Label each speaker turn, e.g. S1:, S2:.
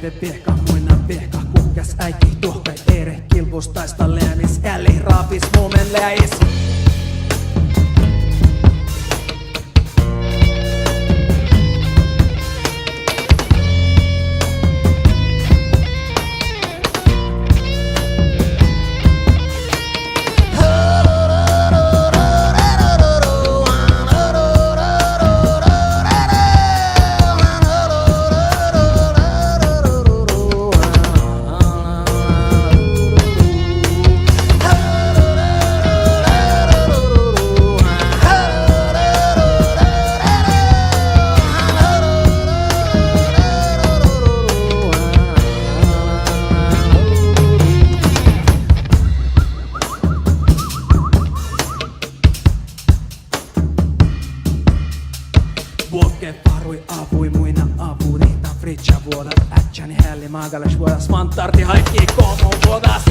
S1: de pehka, muina pehka, kukkas äikki, tuohkai, Eret, kilpus, taista läänis, älli, raapis, muumen, läis. Vuokke parui avui muina avuni, ta fritsa vuodat, ätsäni hälli maagalas vuodas, vantarti haikki komo vuodas.